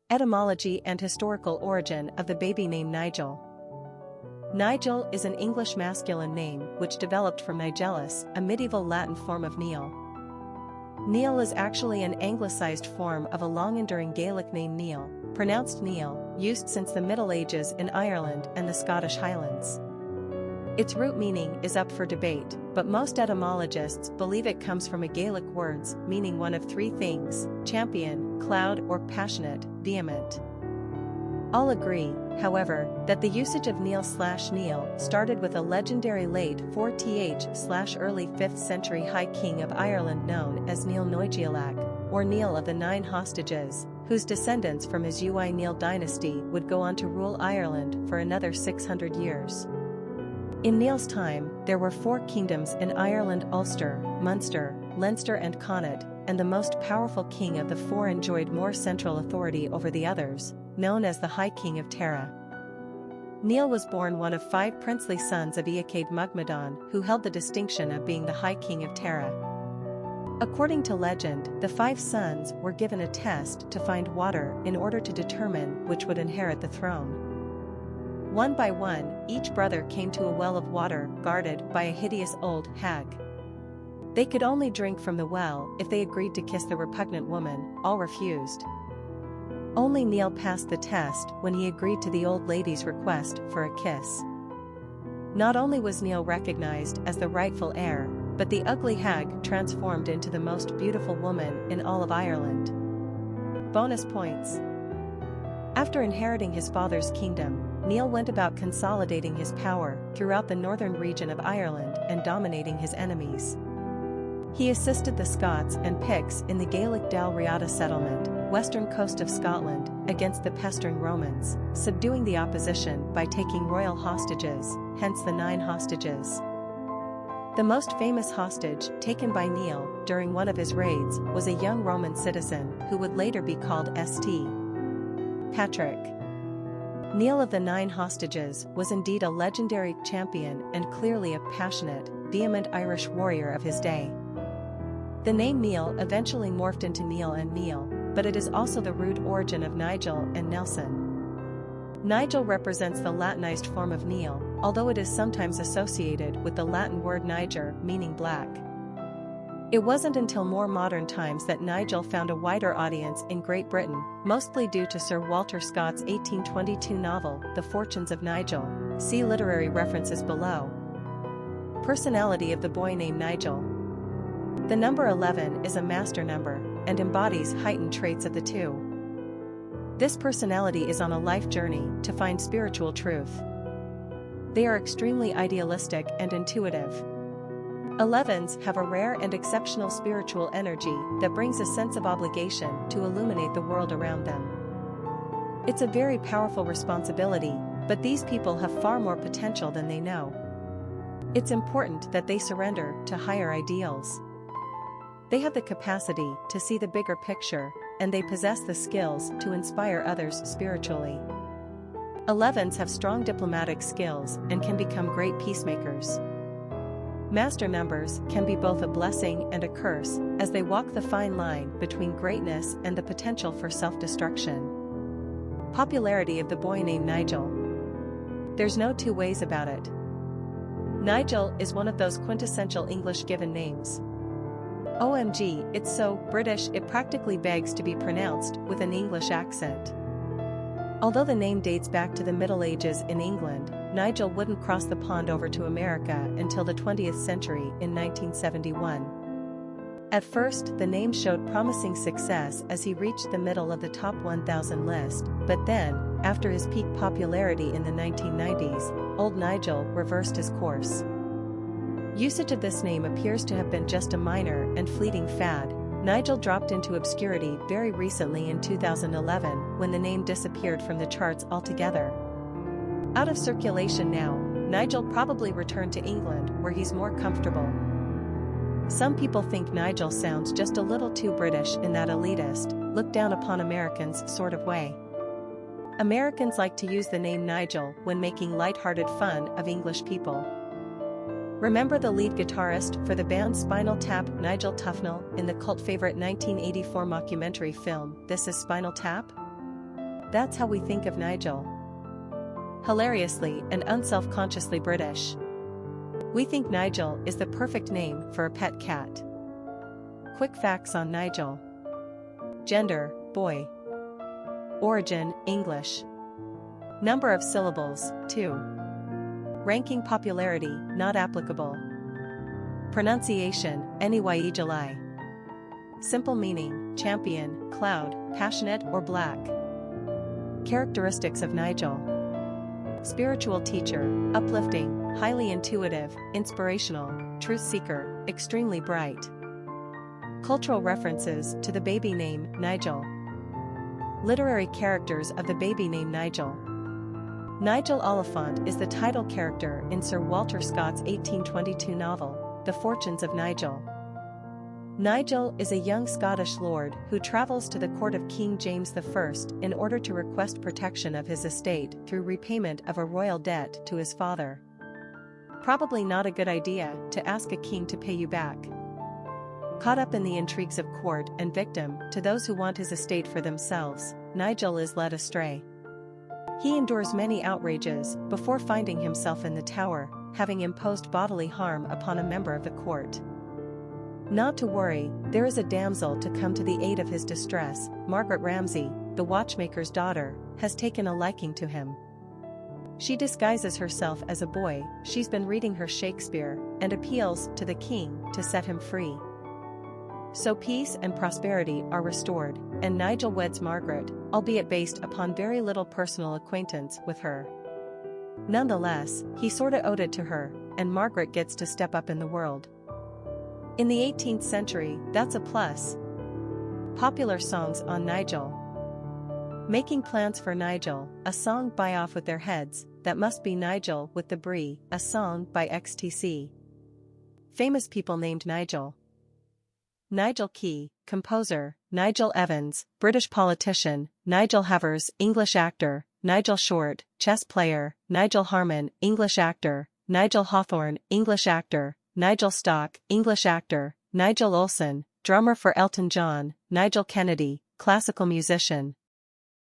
Etymology and historical origin of the baby name Nigel. Nigel is an English masculine name which developed from Nigellus, a medieval Latin form of Níall. Níall is actually an anglicized form of a long-enduring Gaelic name Níall, pronounced Níall, used since the Middle Ages in Ireland and the Scottish Highlands. Its root meaning is up for debate, but most etymologists believe it comes from a Gaelic words meaning one of three things: champion, cloud, or passionate, vehement. All agree, however, that the usage of Níall started with a legendary late 4th/early 5th century High King of Ireland known as Níall Noígíallach, or Níall of the Nine Hostages, whose descendants from his Uí Néill dynasty would go on to rule Ireland for another 600 years. In Níall's time, there were 4 kingdoms in Ireland: Ulster, Munster, Leinster and Connaught, and the most powerful king of the 4 enjoyed more central authority over the others, known as the High King of Tara. Níall was born one of 5 princely sons of Eachad Mugmadon, who held the distinction of being the High King of Tara. According to legend, the 5 sons were given a test to find water in order to determine which would inherit the throne. One by one, each brother came to a well of water guarded by a hideous old hag. They could only drink from the well if they agreed to kiss the repugnant woman. All refused. Only Níall passed the test when he agreed to the old lady's request for a kiss. Not only was Níall recognized as the rightful heir, but the ugly hag transformed into the most beautiful woman in all of Ireland. Bonus points. After inheriting his father's kingdom, Níall went about consolidating his power throughout the northern region of Ireland and dominating his enemies. He assisted the Scots and Picts in the Gaelic Dalriada settlement, western coast of Scotland, against the pestering Romans, subduing the opposition by taking royal hostages, hence the 9 hostages. The most famous hostage taken by Níall during one of his raids was a young Roman citizen who would later be called St. Patrick. Níall of the 9 hostages was indeed a legendary champion and clearly a passionate, vehement Irish warrior of his day. The name Níall eventually morphed into Níall and Níall, but it is also the root origin of Nigel and Nelson. Nigel represents the Latinized form of Níall, although it is sometimes associated with the Latin word niger, meaning black. It wasn't until more modern times that Nigel found a wider audience in Great Britain, mostly due to Sir Walter Scott's 1822 novel, The Fortunes of Nigel. See literary references below. Personality of the boy named Nigel. The number 11 is a master number and embodies heightened traits of the 2. This personality is on a life journey to find spiritual truth. They are extremely idealistic and intuitive. 11s have a rare and exceptional spiritual energy that brings a sense of obligation to illuminate the world around them. It's a very powerful responsibility, but these people have far more potential than they know. It's important that they surrender to higher ideals. They have the capacity to see the bigger picture, and they possess the skills to inspire others spiritually. 11s have strong diplomatic skills and can become great peacemakers. Master numbers can be both a blessing and a curse, as they walk the fine line between greatness and the potential for self-destruction. Popularity of the boy named Nigel. There's no 2 ways about it. Nigel is one of those quintessential English given names. OMG, it's so British it practically begs to be pronounced with an English accent. Although the name dates back to the Middle Ages in England, Nigel wouldn't cross the pond over to America until the 20th century in 1971. At first, the name showed promising success as he reached the middle of the top 1,000 list, but then, after his peak popularity in the 1990s, old Nigel reversed his course. Usage of this name appears to have been just a minor and fleeting fad. Nigel dropped into obscurity very recently in 2011 when the name disappeared from the charts altogether. Out of circulation now, Nigel probably returned to England where he's more comfortable. Some people think Nigel sounds just a little too British in that elitist, look down upon Americans sort of way. Americans like to use the name Nigel when making light-hearted fun of English people. Remember the lead guitarist for the band Spinal Tap, Nigel Tufnell, in the cult favorite 1984 mockumentary film, This Is Spinal Tap? That's how we think of Nigel. Hilariously and unself-consciously British. We think Nigel is the perfect name for a pet cat. Quick facts on Nigel. Gender, boy. Origin, English. Number of syllables, 2. Ranking popularity, not applicable. Pronunciation, Níall Noígíallach. Simple meaning, champion, cloud, passionate or black. Characteristics of Nigel. Spiritual teacher, uplifting, highly intuitive, inspirational, truth seeker, extremely bright. Cultural references to the baby name Nigel. Literary characters of the baby name Nigel. Nigel Olifaunt is the title character in Sir Walter Scott's 1822 novel, The Fortunes of Nigel. Nigel is a young Scottish lord who travels to the court of King James I in order to request protection of his estate through repayment of a royal debt to his father. Probably not a good idea to ask a king to pay you back. Caught up in the intrigues of court and victim to those who want his estate for themselves, Nigel is led astray. He endures many outrages before finding himself in the Tower, having imposed bodily harm upon a member of the court. Not to worry, there is a damsel to come to the aid of his distress. Margaret Ramsay, the watchmaker's daughter, has taken a liking to him. She disguises herself as a boy, she's been reading her Shakespeare, and appeals to the king to set him free. So peace and prosperity are restored, and Nigel weds Margaret, albeit based upon very little personal acquaintance with her. Nonetheless, he sorta owed it to her, and Margaret gets to step up in the world. In the 18th century, that's a plus. Popular songs on Nigel. Making Plans for Nigel, a song by Off With Their Heads, That Must Be Nigel with the Brie, a song by XTC. Famous people named Nigel. Nigel Key, composer, Nigel Evans, British politician, Nigel Havers, English actor, Nigel Short, chess player, Nigel Harman, English actor, Nigel Hawthorne, English actor, Nigel Stock, English actor, Nigel Olsson, drummer for Elton John, Nigel Kennedy, classical musician,